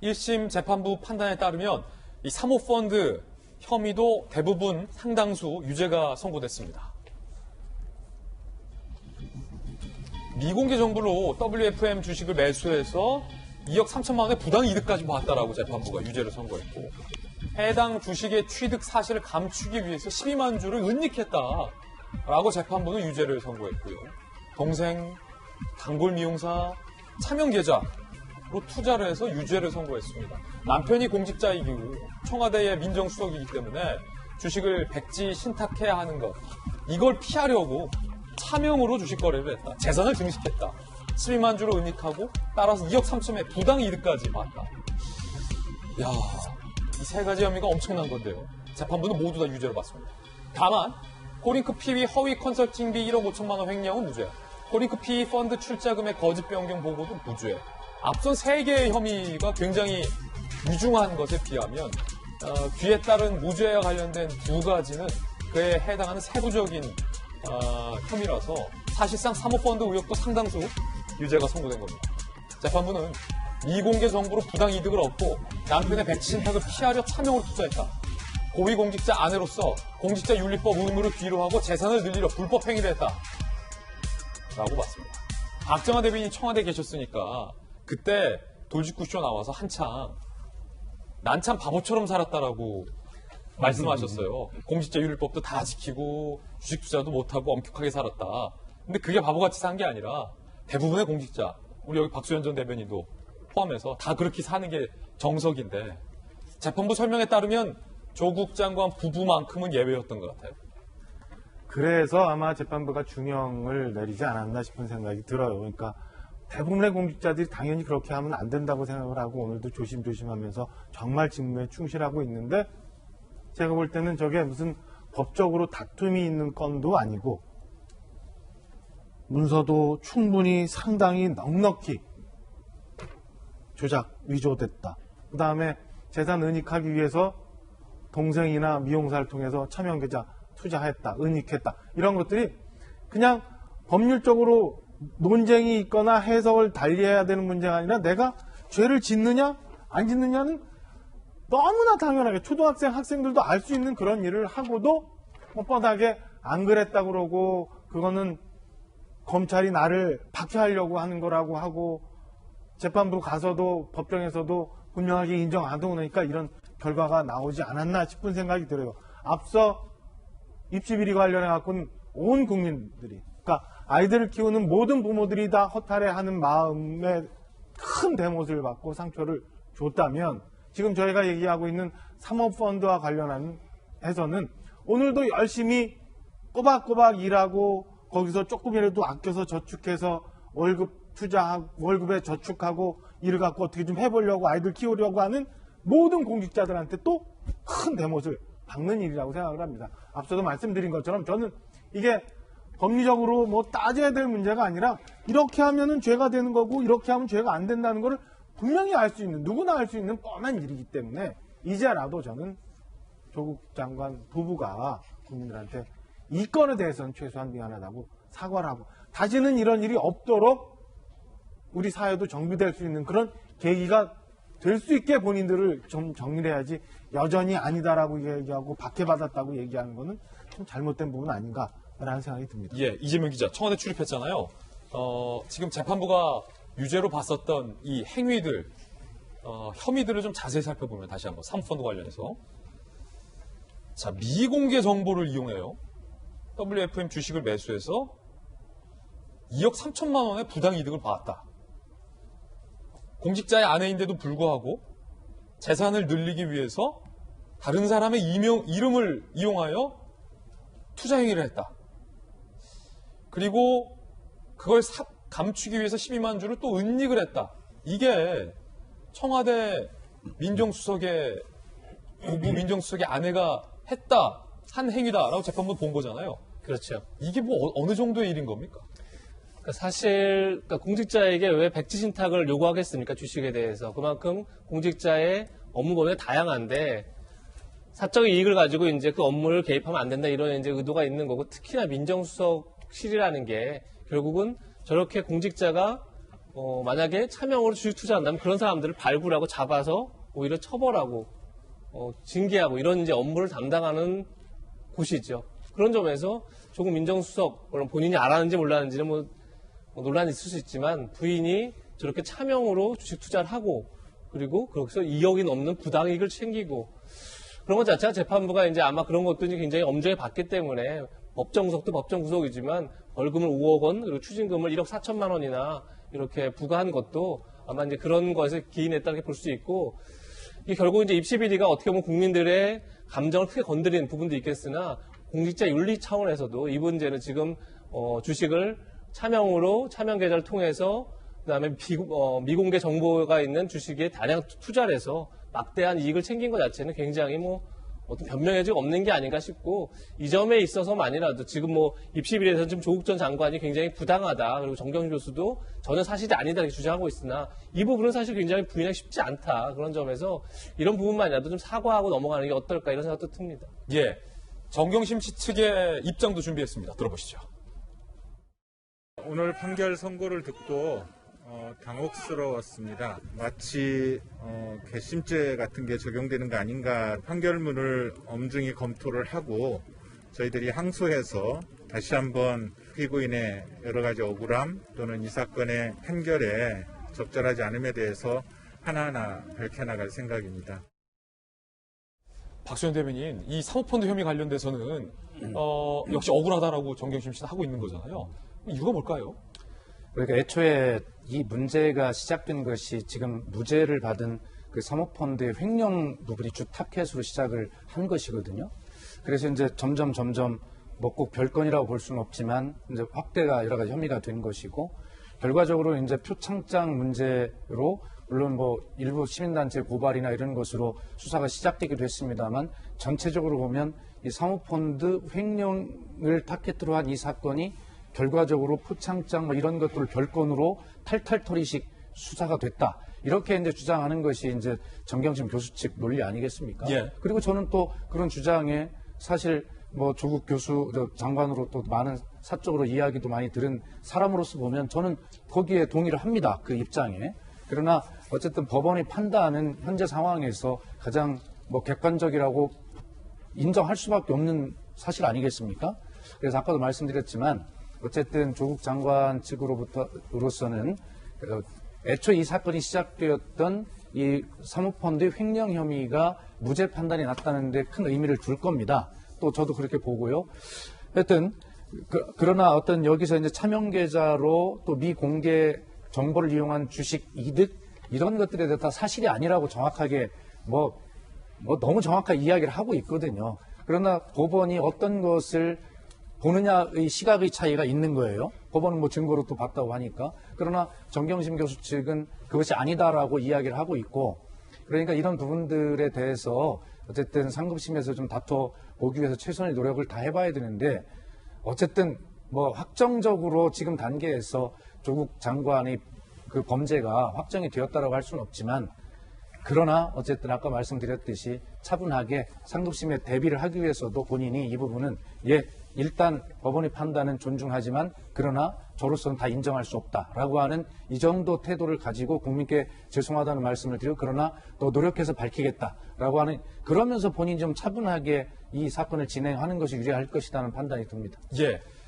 1심 재판부 판단에 따르면 이 사모펀드 혐의도 대부분 상당수 유죄가 선고됐습니다. 미공개 정보로 WFM 주식을 매수해서 2억 3천만 원의 부당 이득까지 봤다라고 재판부가 유죄를 선고했고, 해당 주식의 취득 사실을 감추기 위해서 12만 주를 은닉했다라고 재판부는 유죄를 선고했고요. 동생, 단골 미용사, 차명 계좌로 투자를 해서 유죄를 선고했습니다. 남편이 공직자이고 청와대의 민정수석이기 때문에 주식을 백지 신탁해야 하는 것, 이걸 피하려고 차명으로 주식 거래를 했다. 재산을 증식했다. 12만 주를 은닉하고 따라서 2억 3천의 부당 이득까지 봤다. 이야, 이 세 가지 혐의가 엄청난 건데요. 재판부는 모두 다 유죄를 받습니다. 다만 코링크 PB 허위 컨설팅비 1억 5천만 원 횡령은 무죄, 코링크 PB 펀드 출자금의 거짓 변경 보고도 무죄. 앞선 세 개의 혐의가 굉장히 위중한 것에 비하면 뒤에 따른 무죄와 관련된 두 가지는 그에 해당하는 세부적인 혐의라서 사실상 사모펀드 의혹도 상당수 유죄가 선고된 겁니다. 재판부는 미공개 정보로 부당 이득을 얻고 남편의 백지 신탁을 피하려 차명으로 투자했다. 고위공직자 아내로서 공직자윤리법 의무를 뒤로하고 재산을 늘리려 불법 행위를 했다. 라고 봤습니다. 박정아 대변인이 청와대에 계셨으니까 그때 돌직구쇼 나와서 한창 난 참 바보처럼 살았다라고 말씀하셨어요. 공직자윤리법도 다 지키고 주식 투자도 못하고 엄격하게 살았다. 근데 그게 바보같이 산 게 아니라 대부분의 공직자, 우리 여기 박수현 전 대변인도 포함해서 다 그렇게 사는 게 정석인데, 재판부 설명에 따르면 조국 장관 부부만큼은 예외였던 것 같아요. 그래서 아마 재판부가 중형을 내리지 않았나 싶은 생각이 들어요. 그러니까 대부분의 공직자들이 당연히 그렇게 하면 안 된다고 생각을 하고 오늘도 조심조심하면서 정말 직무에 충실하고 있는데, 제가 볼 때는 저게 무슨 법적으로 다툼이 있는 건도 아니고 문서도 충분히 상당히 넉넉히 조작, 위조됐다. 그 다음에 재산 은닉하기 위해서 동생이나 미용사를 통해서 차명계좌 투자했다, 은닉했다, 이런 것들이 그냥 법률적으로 논쟁이 있거나 해석을 달리해야 되는 문제가 아니라 내가 죄를 짓느냐 안 짓느냐는 너무나 당연하게 초등학생, 학생들도 알 수 있는 그런 일을 하고도 뻔뻔하게 안 그랬다 그러고 그거는 검찰이 나를 박해하려고 하는 거라고 하고 재판부 가서도 법정에서도 분명하게 인정 안 하고 나니까 이런 결과가 나오지 않았나 싶은 생각이 들어요. 앞서 입시비리 관련해 갖고는 온 국민들이, 그러니까 아이들을 키우는 모든 부모들이 다 허탈해하는 마음에 큰 대못을 받고 상처를 줬다면, 지금 저희가 얘기하고 있는 사모펀드와 관련한 해서는 오늘도 열심히 꼬박꼬박 일하고 거기서 조금이라도 아껴서 저축해서 월급 투자하고 월급에 저축하고 일을 갖고 어떻게 좀 해보려고 아이들 키우려고 하는 모든 공직자들한테 또 큰 대못을 박는 일이라고 생각을 합니다. 앞서도 말씀드린 것처럼 저는 이게 법리적으로 뭐 따져야 될 문제가 아니라 이렇게 하면은 죄가 되는 거고 이렇게 하면 죄가 안 된다는 거를 분명히 알 수 있는, 누구나 알 수 있는 뻔한 일이기 때문에 이제라도 저는 조국 장관 부부가 국민들한테 이 건에 대해서는 최소한 미안하다고 사과를 하고 다시는 이런 일이 없도록 우리 사회도 정비될 수 있는 그런 계기가 될 수 있게 본인들을 좀 정리를 해야지, 여전히 아니다라고 얘기하고 박해받았다고 얘기하는 거는 좀 잘못된 부분 아닌가라는 생각이 듭니다. 예, 이재명 기자 청와대 출입했잖아요. 지금 재판부가 유죄로 봤었던 이 행위들, 혐의들을 좀 자세히 살펴보면 다시 한번 사모펀드 관련해서, 자, 미공개 정보를 이용해요. WFM 주식을 매수해서 2억 3천만 원의 부당 이득을 받았다. 공직자의 아내인데도 불구하고 재산을 늘리기 위해서 다른 사람의 이름을 이용하여 투자 행위를 했다. 그리고 그걸 감추기 위해서 12만 주를 또 은닉을 했다. 이게 청와대 민정수석의 부부 민정수석의 아내가 했다, 한 행위다라고 재판부 본 거잖아요. 그렇죠. 이게 뭐 어느 정도의 일인 겁니까? 사실 공직자에게 왜 백지 신탁을 요구하겠습니까? 주식에 대해서. 그만큼 공직자의 업무 범위가 다양한데 사적 이익을 가지고 이제 그 업무를 개입하면 안 된다, 이런 이제 의도가 있는 거고, 특히나 민정수석실이라는 게 결국은 저렇게 공직자가 만약에 차명으로 주식 투자한다면 그런 사람들을 발굴하고 잡아서 오히려 처벌하고 징계하고 이런 이제 업무를 담당하는 곳이죠. 그런 점에서 조금 민정수석 물론 본인이 알았는지 몰랐는지는 뭐 논란이 있을 수 있지만 부인이 저렇게 차명으로 주식 투자를 하고 그리고 거기서 2억이 넘는 부당이익을 챙기고 그런 것 자체가 재판부가 이제 아마 그런 것들이 굉장히 엄정히 봤기 때문에 법정 구속도 법정 구속이지만 벌금을 5억 원 그리고 추징금을 1억 4천만 원이나 이렇게 부과한 것도 아마 이제 그런 것에 기인했다고 볼 수 있고 이게 결국 이제 입시 비리가 어떻게 보면 국민들의 감정을 크게 건드리는 부분도 있겠으나 공직자 윤리 차원에서도 이 문제는 지금 주식을 차명으로 차명 계좌를 통해서 그다음에 미공개 정보가 있는 주식에 다량 투자를 해서 막대한 이익을 챙긴 것 자체는 굉장히 어떤 변명의 여지가 없는 게 아닌가 싶고 이 점에 있어서만이라도 지금 입시 비리에서는 지금 조국 전 장관이 굉장히 부당하다 그리고 정경심 교수도 전혀 사실이 아니다 이렇게 주장하고 있으나 이 부분은 사실 굉장히 부인하기 쉽지 않다 그런 점에서 이런 부분만이라도 좀 사과하고 넘어가는 게 어떨까 이런 생각도 듭니다. 예, 정경심 씨 측의 입장도 준비했습니다. 들어보시죠. 오늘 판결 선고를 듣고 당혹스러웠습니다. 마치 괘씸죄 같은 게 적용되는 거 아닌가 판결문을 엄중히 검토를 하고 저희들이 항소해서 다시 한번 피고인의 여러 가지 억울함 또는 이 사건의 판결에 적절하지 않음에 대해서 하나하나 밝혀나갈 생각입니다. 박수현 대변인, 이 사모펀드 혐의 관련돼서는 역시 억울하다라고 정경심 씨는 하고 있는 거잖아요. 이유가 뭘까요? 그러니까 애초에 이 문제가 시작된 것이 지금 무죄를 받은 그 사모펀드의 횡령 부분이 주 타켓으로 시작을 한 것이거든요. 그래서 이제 점점 꼭 별건이라고 볼 수는 없지만 이제 확대가 여러 가지 혐의가 된 것이고 결과적으로 이제 표창장 문제로 물론 일부 시민단체 고발이나 이런 것으로 수사가 시작되기도 했습니다만 전체적으로 보면 이 사모펀드 횡령을 타켓으로 한 이 사건이 결과적으로 포창장 이런 것들을 별건으로 탈탈털이식 수사가 됐다. 이렇게 이제 주장하는 것이 이제 정경심 교수 측 논리 아니겠습니까? 예. 그리고 저는 또 그런 주장에 사실 조국 교수 장관으로 또 많은 사적으로 이야기도 많이 들은 사람으로서 보면 저는 거기에 동의를 합니다. 그 입장에. 그러나 어쨌든 법원이 판단하는 현재 상황에서 가장 객관적이라고 인정할 수밖에 없는 사실 아니겠습니까? 그래서 아까도 말씀드렸지만 어쨌든 조국 장관 측으로서는 애초 이 사건이 시작되었던 이 사모펀드 횡령 혐의가 무죄 판단이 났다는 데 큰 의미를 둘 겁니다. 또 저도 그렇게 보고요. 하여튼 그러나 어떤 여기서 이제 차명 계좌로 또 미공개 정보를 이용한 주식 이득 이런 것들에 대해서 다 사실이 아니라고 정확하게 너무 정확하게 이야기를 하고 있거든요. 그러나 법원이 어떤 것을 보느냐의 시각의 차이가 있는 거예요. 법원은 증거로 또 봤다고 하니까. 그러나 정경심 교수 측은 그것이 아니다라고 이야기를 하고 있고 그러니까 이런 부분들에 대해서 어쨌든 상급심에서 좀 다퉈보기 위해서 최선의 노력을 다 해봐야 되는데 어쨌든 확정적으로 지금 단계에서 조국 장관의 그 범죄가 확정이 되었다라고 할 수는 없지만 그러나 어쨌든 아까 말씀드렸듯이 차분하게 상급심에 대비를 하기 위해서도 본인이 이 부분은 일단 법원의 판단은 존중하지만 그러나 저로서는 다 인정할 수 없다라고 하는 이 정도 태도를 가지고 국민께 죄송하다는 말씀을 드리고 그러나 또 노력해서 밝히겠다라고 하는 그러면서 본인이 좀 차분하게 이 사건을 진행하는 것이 유리할 것이라는 판단이 듭니다. 예.